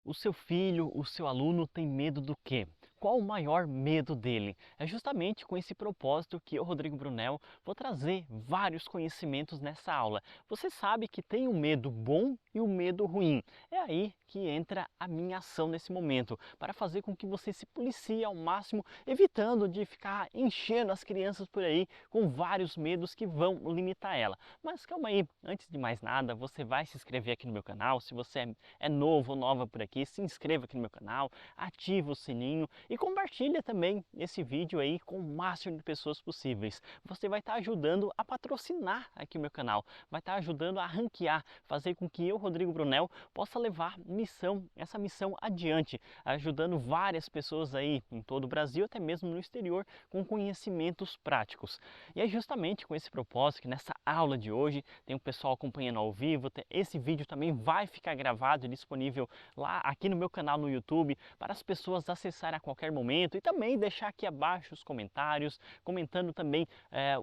O seu filho, o seu aluno tem medo do quê? Qual o maior medo dele? É justamente com esse propósito que eu, Rodrigo Brunel, vou trazer vários conhecimentos nessa aula. Você sabe que tem o medo bom e o medo ruim. É aí que entra a minha ação nesse momento, para fazer com que você se policie ao máximo, evitando de ficar enchendo as crianças por aí com vários medos que vão limitar ela. Mas calma aí, antes de mais nada, você vai se inscrever aqui no meu canal. Se você é novo ou nova por aqui, se inscreva aqui no meu canal, ativa o sininho e compartilha também esse vídeo aí com o máximo de pessoas possíveis. Você vai estar ajudando a patrocinar aqui o meu canal, vai estar ajudando a ranquear, fazer com que eu, Rodrigo Brunel, possa levar essa missão adiante, ajudando várias pessoas aí em todo o Brasil, até mesmo no exterior, com conhecimentos práticos. E é justamente com esse propósito que nessa aula de hoje tem o pessoal acompanhando ao vivo, esse vídeo também vai ficar gravado e disponível lá aqui no meu canal no YouTube para as pessoas acessarem a qualquer momento e também deixar aqui abaixo os comentários, comentando também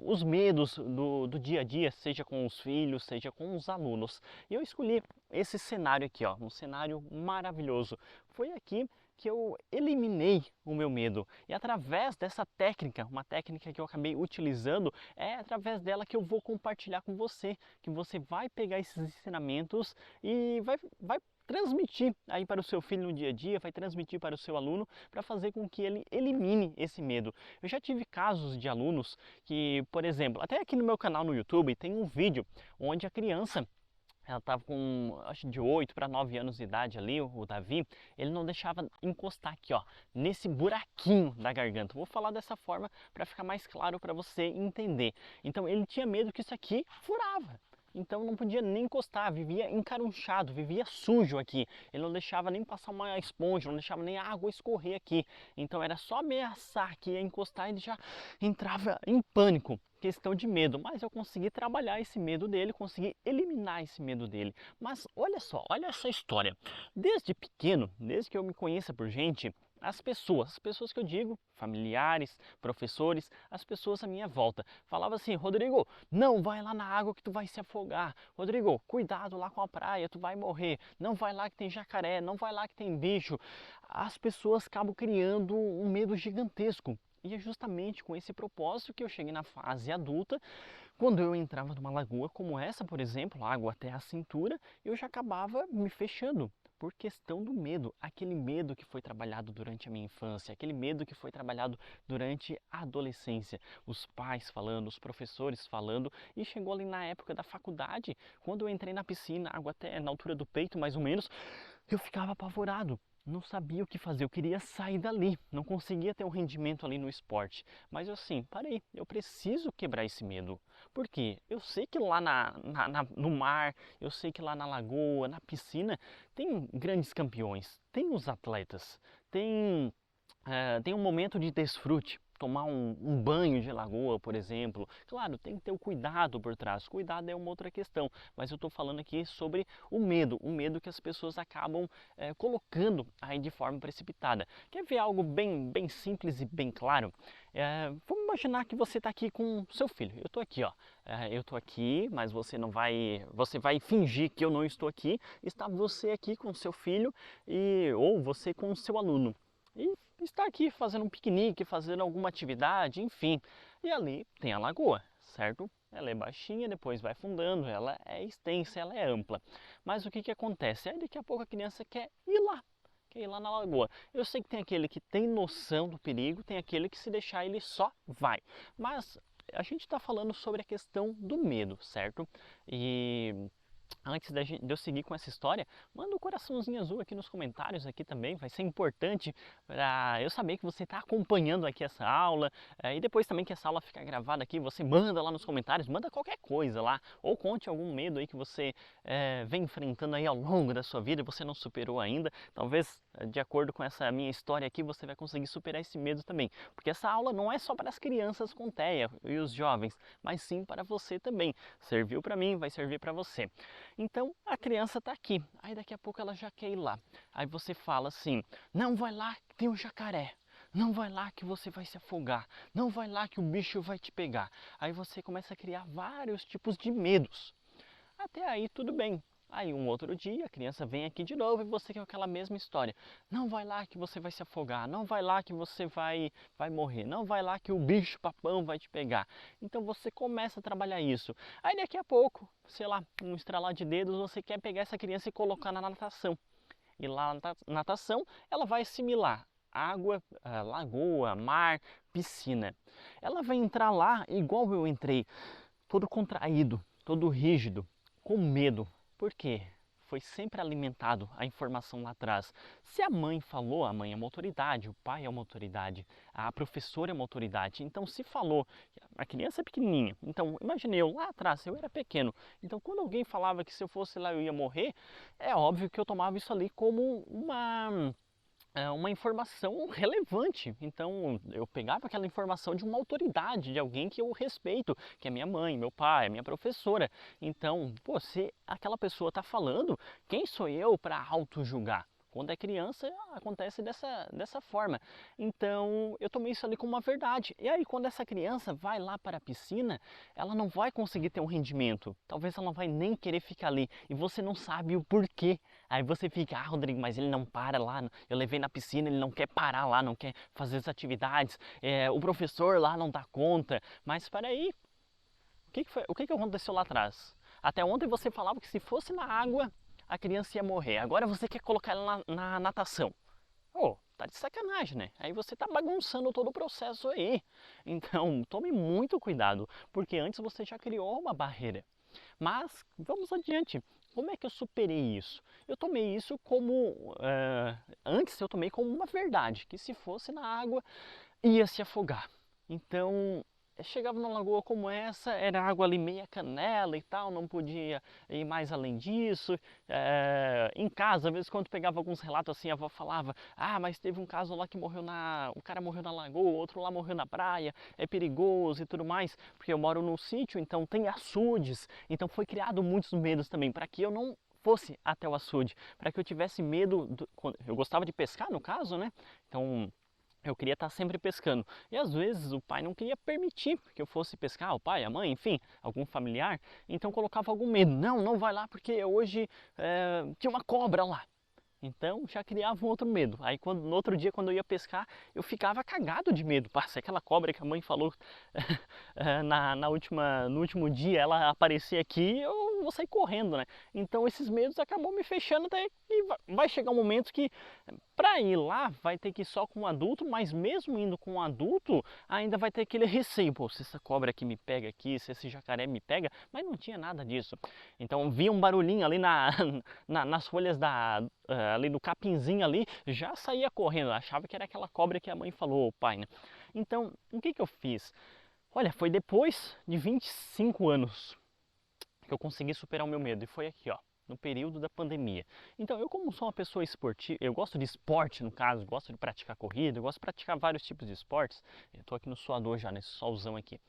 os medos do dia a dia, seja com os filhos, seja com os alunos. E eu escolhi esse cenário aqui, ó, um cenário maravilhoso. Foi aqui que eu eliminei o meu medo. E através dessa técnica, uma técnica que eu acabei utilizando, é através dela que eu vou compartilhar com você, que você vai pegar esses ensinamentos e vai transmitir aí para o seu filho no dia a dia, vai transmitir para o seu aluno para fazer com que ele elimine esse medo. Eu já tive casos de alunos que, por exemplo, até aqui no meu canal no YouTube tem um vídeo onde a criança, ela estava com, acho de 8 para 9 anos de idade ali, o Davi, ele não deixava encostar aqui, ó, nesse buraquinho da garganta. Vou falar dessa forma para ficar mais claro para você entender. Então ele tinha medo que isso aqui furava. Então não podia nem encostar, vivia encarunchado, vivia sujo aqui. Ele não deixava nem passar uma esponja, não deixava nem a água escorrer aqui. Então era só ameaçar que ia encostar e ele já entrava em pânico. Questão de medo, mas eu consegui trabalhar esse medo dele, consegui eliminar esse medo dele. Mas olha só, olha essa história. Desde pequeno, desde que eu me conheça por gente, as pessoas que eu digo, familiares, professores, as pessoas à minha volta, falavam assim: Rodrigo, não vai lá na água que tu vai se afogar. Rodrigo, cuidado lá com a praia, tu vai morrer. Não vai lá que tem jacaré, não vai lá que tem bicho. As pessoas acabam criando um medo gigantesco. E é justamente com esse propósito que eu cheguei na fase adulta, quando eu entrava numa lagoa como essa, por exemplo, água até a cintura, eu já acabava me fechando por questão do medo, aquele medo que foi trabalhado durante a minha infância, aquele medo que foi trabalhado durante a adolescência, os pais falando, os professores falando, e chegou ali na época da faculdade, quando eu entrei na piscina, água até na altura do peito mais ou menos, eu ficava apavorado. Não sabia o que fazer, eu queria sair dali, não conseguia ter um rendimento ali no esporte. Mas eu assim, parei, eu preciso quebrar esse medo. Por quê? Eu sei que lá no mar, eu sei que lá na lagoa, na piscina, tem grandes campeões, tem os atletas, tem um momento de desfrute. Tomar um banho de lagoa, por exemplo. Claro, tem que ter o cuidado por trás. Cuidado é uma outra questão, mas eu estou falando aqui sobre o medo que as pessoas acabam colocando aí de forma precipitada. Quer ver algo bem simples e bem claro? Vamos imaginar que você está aqui com seu filho. Eu estou aqui, ó. Eu estou aqui, mas você vai fingir que eu não estou aqui. Está você aqui com seu filho ou você com o seu aluno. E está aqui fazendo um piquenique, fazendo alguma atividade, enfim. E ali tem a lagoa, certo? Ela é baixinha, depois vai afundando, ela é extensa, ela é ampla. Mas o que que acontece? Aí daqui a pouco a criança quer ir lá na lagoa. Eu sei que tem aquele que tem noção do perigo, tem aquele que se deixar ele só vai. Mas a gente está falando sobre a questão do medo, certo? E antes de eu seguir com essa história, manda um coraçãozinho azul aqui nos comentários aqui também, vai ser importante para eu saber que você está acompanhando aqui essa aula, e depois também que essa aula ficar gravada aqui, você manda lá nos comentários, manda qualquer coisa lá, ou conte algum medo aí que você vem enfrentando aí ao longo da sua vida e você não superou ainda. Talvez, de acordo com essa minha história aqui, você vai conseguir superar esse medo também, porque essa aula não é só para as crianças com TEA e os jovens, mas sim para você também. Serviu para mim, vai servir para você. Então a criança está aqui, aí daqui a pouco ela já quer ir lá. Aí você fala assim: não vai lá que tem um jacaré. Não vai lá que você vai se afogar. Não vai lá que o bicho vai te pegar. Aí você começa a criar vários tipos de medos. Até aí tudo bem. Aí um outro dia a criança vem aqui de novo e você com aquela mesma história. Não vai lá que você vai se afogar, não vai lá que você vai morrer, não vai lá que o bicho papão vai te pegar. Então você começa a trabalhar isso. Aí daqui a pouco, sei lá, um estralar de dedos, você quer pegar essa criança e colocar na natação. E lá na natação ela vai assimilar água, lagoa, mar, piscina. Ela vai entrar lá igual eu entrei, todo contraído, todo rígido, com medo. Por quê? Foi sempre alimentado a informação lá atrás. Se a mãe falou, a mãe é uma autoridade, o pai é uma autoridade, a professora é uma autoridade. Então, se falou, a criança é pequenininha. Então, imaginei eu lá atrás, eu era pequeno. Então, quando alguém falava que se eu fosse lá eu ia morrer, é óbvio que eu tomava isso ali como uma informação relevante. Então eu pegava aquela informação de uma autoridade, de alguém que eu respeito, que é minha mãe, meu pai, minha professora. Então, pô, se aquela pessoa está falando, quem sou eu para auto-julgar? Quando é criança, acontece dessa forma. Então, eu tomei isso ali como uma verdade. E aí, quando essa criança vai lá para a piscina, ela não vai conseguir ter um rendimento. Talvez ela não vai nem querer ficar ali. E você não sabe o porquê. Aí você fica, Rodrigo, mas ele não para lá. Eu levei na piscina, ele não quer parar lá, não quer fazer as atividades. O professor lá não dá conta. Mas para aí, o que aconteceu lá atrás? Até ontem você falava que se fosse na água, a criança ia morrer. Agora você quer colocar ela na natação. Oh, tá de sacanagem, né? Aí você tá bagunçando todo o processo aí. Então, tome muito cuidado, porque antes você já criou uma barreira. Mas, vamos adiante. Como é que eu superei isso? Eu tomei isso como... antes eu tomei como uma verdade, que se fosse na água, ia se afogar. Então, chegava numa lagoa como essa, era água ali meia canela e tal, não podia ir mais além disso. Em casa, às vezes quando pegava alguns relatos assim, a avó falava, mas teve um caso lá que o cara morreu na lagoa, outro lá morreu na praia, é perigoso e tudo mais, porque eu moro num sítio, então tem açudes, então foi criado muitos medos também, para que eu não fosse até o açude, para que eu tivesse medo, eu gostava de pescar no caso, né, então eu queria estar sempre pescando. E às vezes o pai não queria permitir que eu fosse pescar, o pai, a mãe, enfim, algum familiar. Então colocava algum medo. Não, não vai lá porque hoje tinha uma cobra lá. Então já criava um outro medo. Aí no outro dia, quando eu ia pescar, eu ficava cagado de medo. Passa aquela cobra que a mãe falou no último dia, ela aparecer aqui, eu vou sair correndo, né? Então esses medos acabam me fechando até que vai chegar um momento que para ir lá vai ter que ir só com um adulto, mas mesmo indo com um adulto, ainda vai ter aquele receio. Pô, se essa cobra aqui me pega aqui, se esse jacaré me pega, mas não tinha nada disso. Então via um barulhinho ali nas folhas ali do capinzinho ali, já saía correndo, achava que era aquela cobra que a mãe falou, o pai, né? Então, o que eu fiz? Olha, foi depois de 25 anos que eu consegui superar o meu medo, e foi aqui, ó, no período da pandemia. Então, eu como sou uma pessoa esportiva, eu gosto de esporte no caso, gosto de praticar corrida, eu gosto de praticar vários tipos de esportes. Eu tô aqui no suador já, nesse solzão aqui.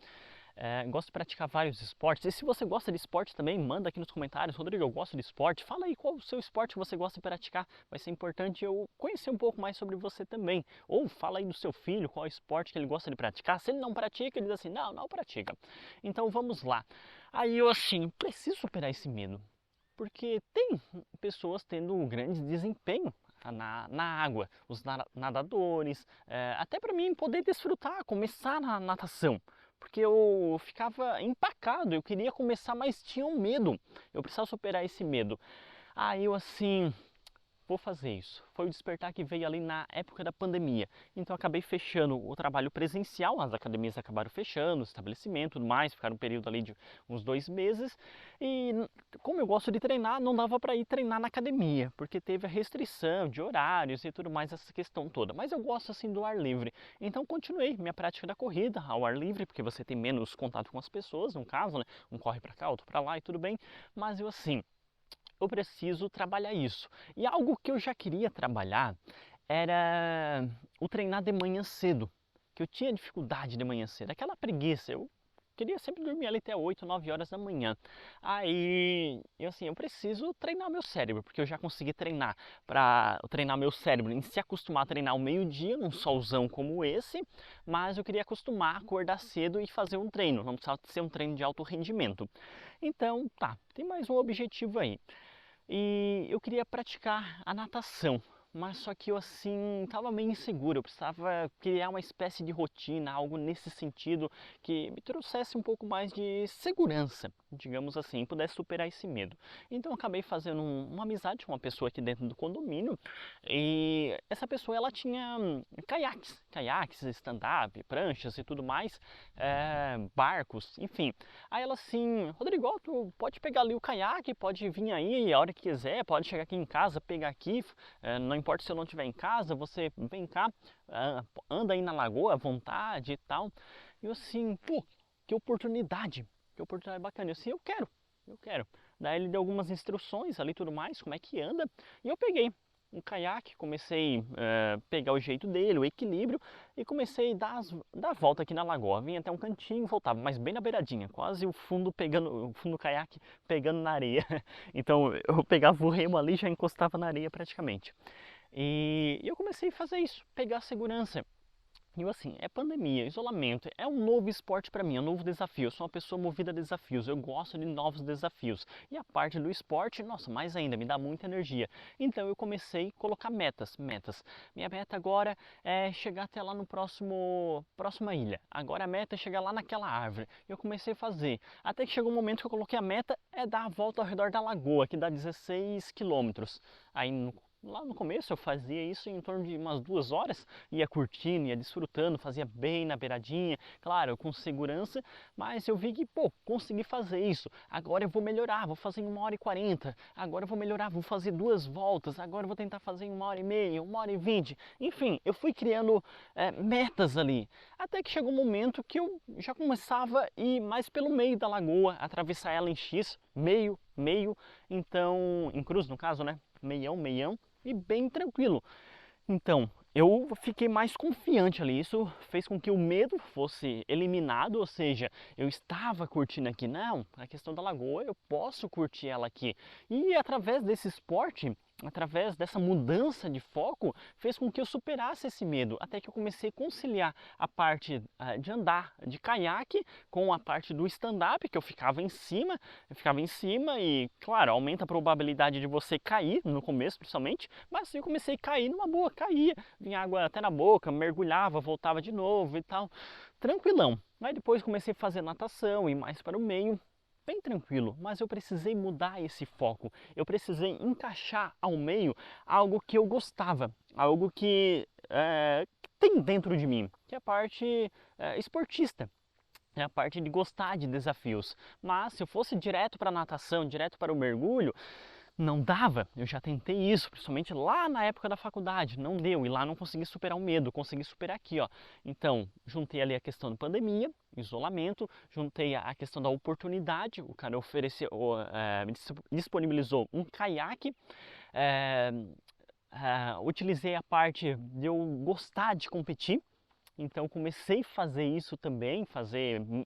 Gosto de praticar vários esportes. E se você gosta de esporte também, manda aqui nos comentários. Rodrigo, eu gosto de esporte. Fala aí qual o seu esporte que você gosta de praticar. Vai ser importante eu conhecer um pouco mais sobre você também. Ou fala aí do seu filho, qual esporte que ele gosta de praticar. Se ele não pratica, ele diz assim, não, não pratica. Então vamos lá. Aí eu assim, preciso superar esse medo. Porque tem pessoas tendo um grande desempenho na água, os nadadores, até para mim poder desfrutar, começar na natação. Porque eu ficava empacado, eu queria começar, mas tinha um medo. Eu precisava superar esse medo. Aí eu assim, vou fazer isso. Foi o despertar que veio ali na época da pandemia. Então eu acabei fechando o trabalho presencial, as academias acabaram fechando, o estabelecimento e tudo mais, ficaram um período ali de uns 2 meses. E como eu gosto de treinar, não dava para ir treinar na academia, porque teve a restrição de horários e tudo mais, essa questão toda. Mas eu gosto assim do ar livre. Então continuei minha prática da corrida ao ar livre, porque você tem menos contato com as pessoas, no caso, né? Um corre para cá, outro para lá e tudo bem. Mas eu assim, eu preciso trabalhar isso. E algo que eu já queria trabalhar era o treinar de manhã cedo, que eu tinha dificuldade de manhã cedo, aquela preguiça, eu queria sempre dormir ali até 8, 9 horas da manhã. Aí, eu preciso treinar meu cérebro, porque eu já consegui treinar para treinar meu cérebro em se acostumar a treinar ao meio-dia, num solzão como esse, mas eu queria acostumar a acordar cedo e fazer um treino, não precisava ser um treino de alto rendimento. Então, tá, tem mais um objetivo aí. e eu queria praticar a natação, mas só que eu assim estava meio inseguro, eu precisava criar uma espécie de rotina, algo nesse sentido que me trouxesse um pouco mais de segurança, digamos assim, pudesse superar esse medo. Então eu acabei fazendo uma amizade com uma pessoa aqui dentro do condomínio e essa pessoa ela tinha caiaques, stand-up, pranchas e tudo mais, barcos, enfim. Aí ela assim, Rodrigo, ó, tu pode pegar ali o caiaque, pode vir aí a hora que quiser, pode chegar aqui em casa, pegar aqui, não importa se eu não estiver em casa, você vem cá, anda aí na lagoa à vontade e tal. E eu assim, pô, que oportunidade bacana. Eu assim, eu quero. Daí ele deu algumas instruções ali tudo mais, como é que anda, e eu peguei um caiaque, comecei a pegar o jeito dele, o equilíbrio, e comecei a dar a volta aqui na lagoa. Vinha até um cantinho e voltava, mas bem na beiradinha, quase o fundo pegando, o fundo do caiaque pegando na areia. Então eu pegava o remo ali e já encostava na areia praticamente. E eu comecei a fazer isso, pegar a segurança. E eu assim, é pandemia, isolamento, é um novo esporte para mim, é um novo desafio. Eu sou uma pessoa movida a desafios, eu gosto de novos desafios. E a parte do esporte, nossa, mais ainda, me dá muita energia. Então eu comecei a colocar metas. Minha meta agora é chegar até lá no próxima ilha. Agora a meta é chegar lá naquela árvore. Eu comecei a fazer. Até que chegou um momento que eu coloquei a meta é dar a volta ao redor da lagoa, que dá 16 quilômetros. Aí lá no começo eu fazia isso em torno de umas 2 horas, ia curtindo, ia desfrutando, fazia bem na beiradinha, claro, com segurança, mas eu vi que, pô, consegui fazer isso, agora eu vou melhorar, vou fazer em 1h40, agora eu vou melhorar, vou fazer 2 voltas, agora eu vou tentar fazer em 1h30, 1h20, enfim, eu fui criando metas ali, até que chegou um momento que eu já começava a ir mais pelo meio da lagoa, atravessar ela em X, meio, então, em cruz no caso, né, meião, e bem tranquilo. Então, eu fiquei mais confiante ali. Isso fez com que o medo fosse eliminado, ou seja, eu estava curtindo aqui. Não, a questão da lagoa, eu posso curtir ela aqui. E através desse esporte, através dessa mudança de foco, fez com que eu superasse esse medo, até que eu comecei a conciliar a parte de andar de caiaque com a parte do stand-up, que eu ficava em cima e, claro, aumenta a probabilidade de você cair no começo, principalmente, mas assim eu comecei a cair numa boa, caía, vinha água até na boca, mergulhava, voltava de novo e tal, tranquilão. Aí depois comecei a fazer natação e mais para o meio, bem tranquilo, mas eu precisei mudar esse foco. Eu precisei encaixar ao meio algo que eu gostava, algo que tem dentro de mim, que é a parte esportista. É a parte de gostar de desafios. Mas se eu fosse direto para a natação, direto para o mergulho, não dava. Eu já tentei isso, principalmente lá na época da faculdade, não deu. E lá não consegui superar o medo, consegui superar aqui, ó. Então, juntei ali a questão da pandemia, isolamento, juntei a questão da oportunidade. O cara ofereceu, me disponibilizou um caiaque. É, utilizei a parte de eu gostar de competir. Então comecei a fazer isso também,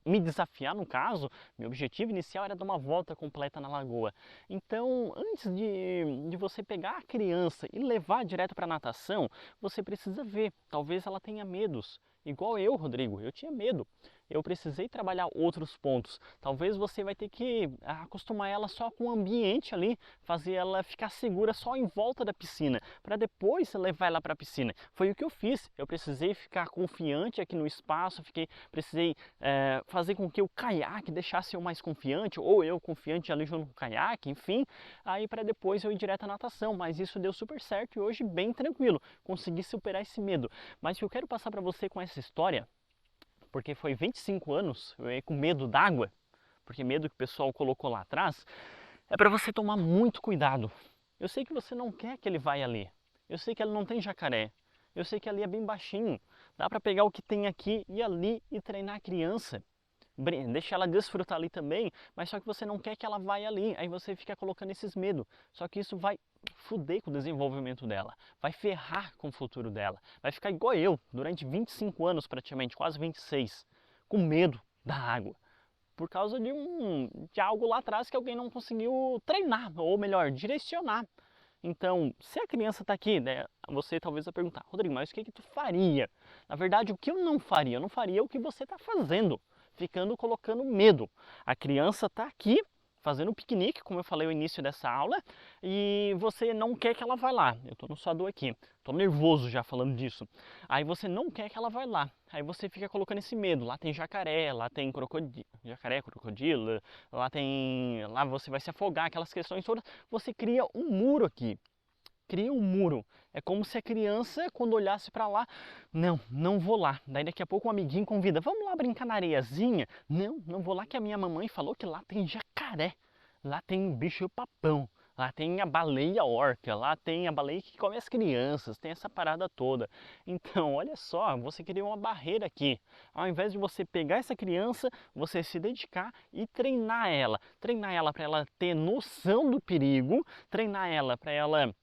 me desafiar no caso. Meu objetivo inicial era dar uma volta completa na lagoa. Então, antes de você pegar a criança e levar direto para a natação, você precisa ver. Talvez ela tenha medos. Igual eu, Rodrigo, eu tinha medo. Eu precisei trabalhar outros pontos. Talvez você vai ter que acostumar ela só com o ambiente ali, fazer ela ficar segura só em volta da piscina, para depois levar ela para a piscina. Foi o que eu fiz. Eu precisei ficar confiante aqui no espaço, precisei fazer com que o caiaque deixasse eu mais confiante, ou eu confiante ali junto com o caiaque, enfim, aí para depois eu ir direto à natação. Mas isso deu super certo e hoje bem tranquilo, consegui superar esse medo. Mas o que eu quero passar para você com essa história, porque foi 25 anos, eu ia com medo d'água, porque medo que o pessoal colocou lá atrás, é para você tomar muito cuidado. Eu sei que você não quer que ele vá ali, eu sei que ele não tem jacaré, eu sei que ali é bem baixinho, dá para pegar o que tem aqui e ali e treinar a criança. Deixa ela desfrutar ali também, mas só que você não quer que ela vá ali, aí você fica colocando esses medos. Só que isso vai fuder com o desenvolvimento dela, vai ferrar com o futuro dela, vai ficar igual eu, durante 25 anos praticamente, quase 26, com medo da água, por causa de algo lá atrás que alguém não conseguiu treinar, ou melhor, direcionar. Então, se a criança está aqui, né, você talvez vai perguntar, Rodrigo, mas o que tu faria? Na verdade, o que eu não faria? Eu não faria o que você está fazendo, colocando medo. A criança está aqui, fazendo um piquenique, como eu falei no início dessa aula, e você não quer que ela vá lá. Eu tô no suador aqui, tô nervoso já falando disso. Aí você não quer que ela vá lá. Aí você fica colocando esse medo. Lá tem jacaré, lá tem crocodilo, jacaré, crocodilo, lá você vai se afogar, aquelas questões todas. Você cria um muro aqui. Cria um muro. É como se a criança, quando olhasse para lá, não, não vou lá. Daí daqui a pouco um amiguinho convida, vamos lá brincar na areiazinha? Não, não vou lá que a minha mamãe falou que lá tem jacaré. Lá tem um bicho-papão. Lá tem a baleia orca, lá tem a baleia que come as crianças, tem essa parada toda. Então, olha só, você criou uma barreira aqui. Ao invés de você pegar essa criança, você se dedicar e treinar ela. Treinar ela para ela ter noção do perigo, treinar ela para ela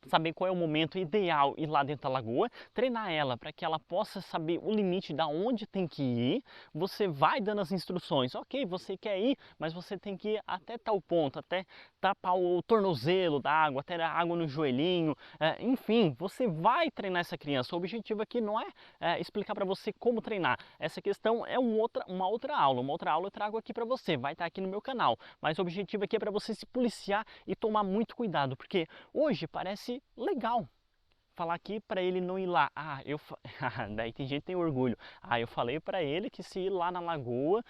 saber qual é o momento ideal ir lá dentro da lagoa, treinar ela para que ela possa saber o limite da onde tem que ir. Você vai dando as instruções, ok, você quer ir, mas você tem que ir até tal ponto, até tapar o tornozelo da água, até a água no joelhinho, enfim, você vai treinar essa criança. O objetivo aqui não é explicar para você como treinar. Essa questão é uma outra aula eu trago aqui para você, vai estar aqui no meu canal. Mas o objetivo aqui é para você se policiar e tomar muito cuidado, porque hoje parece legal falar aqui para ele não ir lá. Daí tem gente que tem orgulho. Eu falei para ele que se ir lá na lagoa,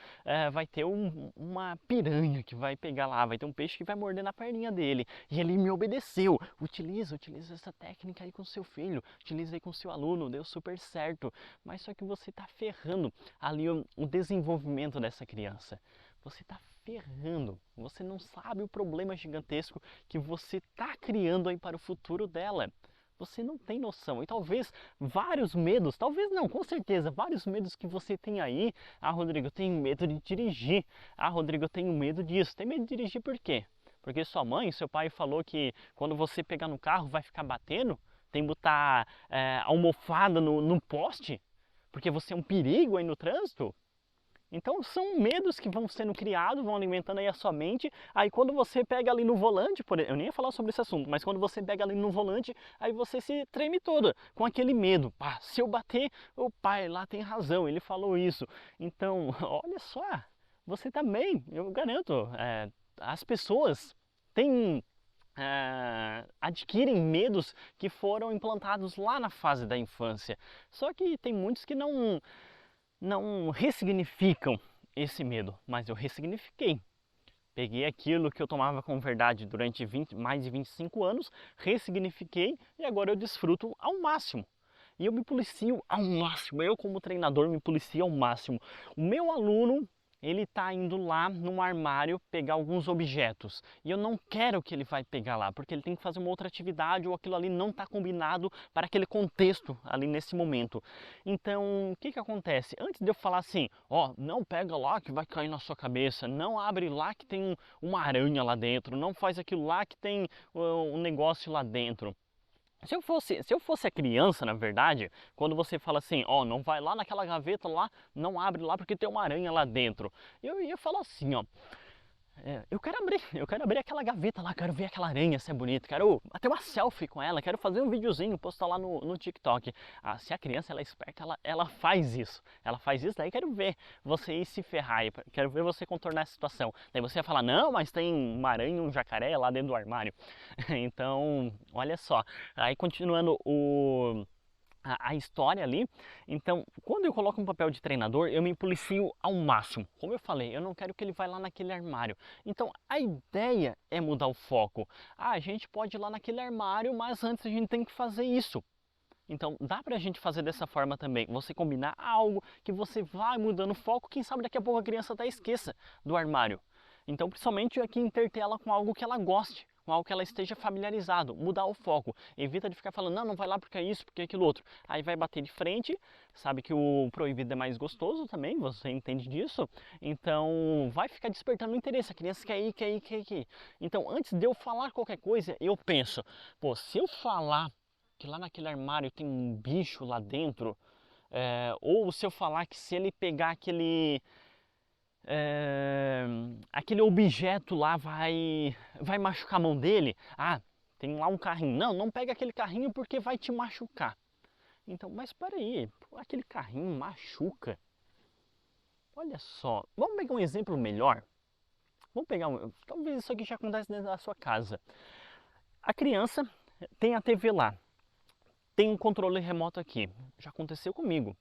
vai ter uma piranha que vai pegar lá, vai ter um peixe que vai morder na perninha dele. E ele me obedeceu. Utiliza essa técnica aí com seu filho, utiliza aí com seu aluno, deu super certo. Mas só que você está ferrando ali o desenvolvimento dessa criança. Você está ferrando. Você não sabe o problema gigantesco que você está criando aí para o futuro dela. Você não tem noção. E talvez vários medos, talvez não, com certeza, vários medos que você tem aí. Rodrigo, eu tenho medo de dirigir. Rodrigo, eu tenho medo disso. Tem medo de dirigir por quê? Porque sua mãe, seu pai falou que quando você pegar no carro vai ficar batendo? Tem que botar almofada no poste? Porque você é um perigo aí no trânsito? Então são medos que vão sendo criados, vão alimentando aí a sua mente. Aí quando você pega ali no volante, eu nem ia falar sobre esse assunto, mas quando você pega ali no volante, aí você se treme toda com aquele medo. Se eu bater, o pai lá tem razão, ele falou isso. Então, olha só, você também, eu garanto, as pessoas têm adquirem medos que foram implantados lá na fase da infância. Só que tem muitos que não ressignificam esse medo, mas eu ressignifiquei. Peguei aquilo que eu tomava como verdade durante mais de 25 anos, ressignifiquei e agora eu desfruto ao máximo. E eu me policio ao máximo, eu como treinador me policio ao máximo. O meu aluno, ele está indo lá no armário pegar alguns objetos e eu não quero que ele vai pegar lá, porque ele tem que fazer uma outra atividade ou aquilo ali não está combinado para aquele contexto ali nesse momento. Então, o que que acontece? Antes de eu falar assim, não pega lá que vai cair na sua cabeça, não abre lá que tem uma aranha lá dentro, não faz aquilo lá que tem um negócio lá dentro. Se eu fosse a criança, na verdade, quando você fala assim, não vai lá naquela gaveta lá, não abre lá porque tem uma aranha lá dentro. Eu ia falar assim, eu quero abrir aquela gaveta lá, quero ver aquela aranha se é bonita, quero bater uma selfie com ela, quero fazer um videozinho, postar lá no TikTok. Se a criança ela é esperta, ela faz isso. Ela faz isso, daí quero ver você ir se ferrar, quero ver você contornar essa situação. Daí você ia falar, não, mas tem uma aranha, um jacaré lá dentro do armário. Então, olha só. Aí continuando a história ali. Então, quando eu coloco um papel de treinador, eu me policio ao máximo. Como eu falei, eu não quero que ele vá lá naquele armário. Então, a ideia é mudar o foco. A gente pode ir lá naquele armário, mas antes a gente tem que fazer isso. Então, dá pra gente fazer dessa forma também. Você combinar algo que você vai mudando o foco, quem sabe daqui a pouco a criança até esqueça do armário. Então, principalmente aqui interter ela com algo que ela goste, com algo que ela esteja familiarizado, mudar o foco. Evita de ficar falando, não vai lá porque é isso, porque é aquilo outro. Aí vai bater de frente, sabe que o proibido é mais gostoso também, você entende disso. Então, vai ficar despertando o interesse, a criança quer ir, quer ir, quer ir. Então, antes de eu falar qualquer coisa, eu penso, se eu falar que lá naquele armário tem um bicho lá dentro, ou se eu falar que se ele pegar aquele objeto lá vai machucar a mão dele. Tem lá um carrinho. Não pega aquele carrinho porque vai te machucar. Então, mas espera aí, aquele carrinho machuca. Olha só, vamos pegar um exemplo melhor. Vamos pegar talvez isso aqui já acontece dentro da sua casa. A criança tem a TV lá, tem um controle remoto aqui. Já aconteceu comigo.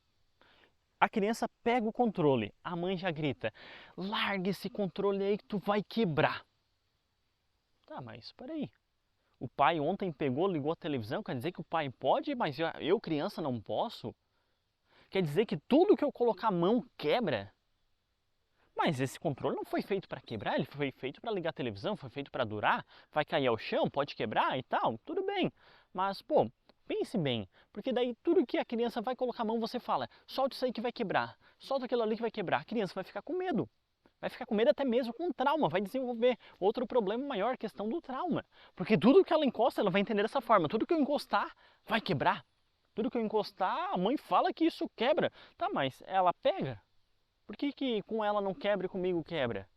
A criança pega o controle, a mãe já grita: larga esse controle aí que tu vai quebrar. Tá, mas peraí. O pai ontem pegou, ligou a televisão, quer dizer que o pai pode, mas eu criança não posso? Quer dizer que tudo que eu colocar a mão quebra? Mas esse controle não foi feito para quebrar, ele foi feito para ligar a televisão, foi feito para durar, vai cair ao chão, pode quebrar e tal, tudo bem. Mas, pô, pense bem, porque daí tudo que a criança vai colocar a mão, você fala: solta isso aí que vai quebrar, solta aquilo ali que vai quebrar. A criança vai ficar com medo. Vai ficar com medo até mesmo com trauma, vai desenvolver outro problema maior, a questão do trauma. Porque tudo que ela encosta, ela vai entender dessa forma. Tudo que eu encostar, vai quebrar. Tudo que eu encostar, a mãe fala que isso quebra. Tá, mas ela pega? Por que que com ela não quebra e comigo quebra?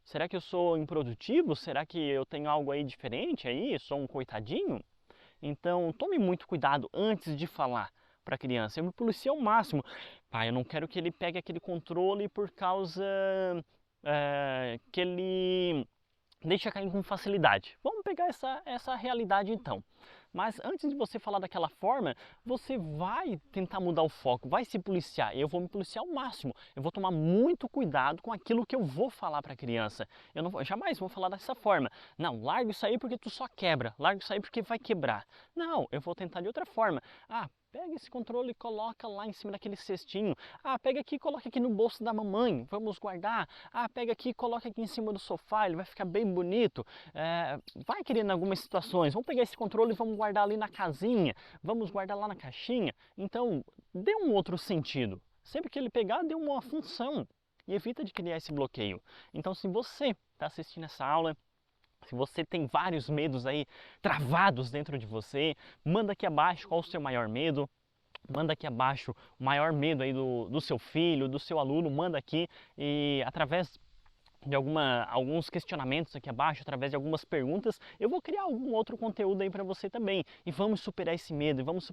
Será que eu sou improdutivo? Será que eu tenho algo aí diferente aí? Sou um coitadinho? Então, tome muito cuidado antes de falar para a criança. Eu me policio ao máximo. Pai, eu não quero que ele pegue aquele controle por causa que ele deixa cair com facilidade. Vamos pegar essa realidade então. Mas antes de você falar daquela forma, você vai tentar mudar o foco, vai se policiar. Eu vou me policiar ao máximo. Eu vou tomar muito cuidado com aquilo que eu vou falar para a criança. Eu não jamais vou falar dessa forma. Não, larga isso aí porque tu só quebra. Larga isso aí porque vai quebrar. Não, eu vou tentar de outra forma. Ah, pega esse controle e coloca lá em cima daquele cestinho. Ah, pega aqui e coloca aqui no bolso da mamãe. Vamos guardar. Ah, pega aqui e coloca aqui em cima do sofá. Ele vai ficar bem bonito. Vai querendo algumas situações. Vamos pegar esse controle e vamos guardar ali na casinha. Vamos guardar lá na caixinha. Então, dê um outro sentido. Sempre que ele pegar, dê uma função. E evita de criar esse bloqueio. Então, se você está assistindo essa aula, se você tem vários medos aí travados dentro de você, manda aqui abaixo qual o seu maior medo. Manda aqui abaixo o maior medo aí do seu filho, do seu aluno, manda aqui e através de alguns questionamentos aqui abaixo, através de algumas perguntas, eu vou criar algum outro conteúdo aí para você também. E vamos superar esse medo, e vamos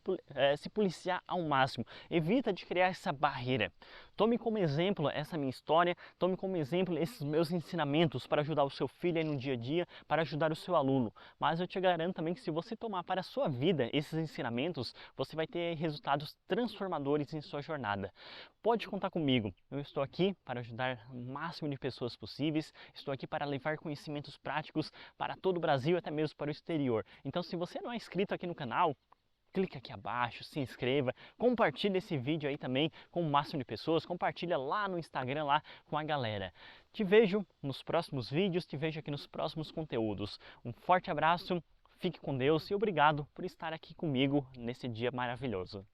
se policiar ao máximo. Evita de criar essa barreira. Tome como exemplo essa minha história, tome como exemplo esses meus ensinamentos para ajudar o seu filho aí no dia a dia, para ajudar o seu aluno. Mas eu te garanto também que se você tomar para a sua vida esses ensinamentos, você vai ter resultados transformadores em sua jornada. Pode contar comigo, eu estou aqui para ajudar o máximo de pessoas possíveis, estou aqui para levar conhecimentos práticos para todo o Brasil e até mesmo para o exterior. Então, se você não é inscrito aqui no canal, clica aqui abaixo, se inscreva, compartilhe esse vídeo aí também com o máximo de pessoas, compartilha lá no Instagram lá com a galera. Te vejo nos próximos vídeos, te vejo aqui nos próximos conteúdos. Um forte abraço, fique com Deus e obrigado por estar aqui comigo nesse dia maravilhoso.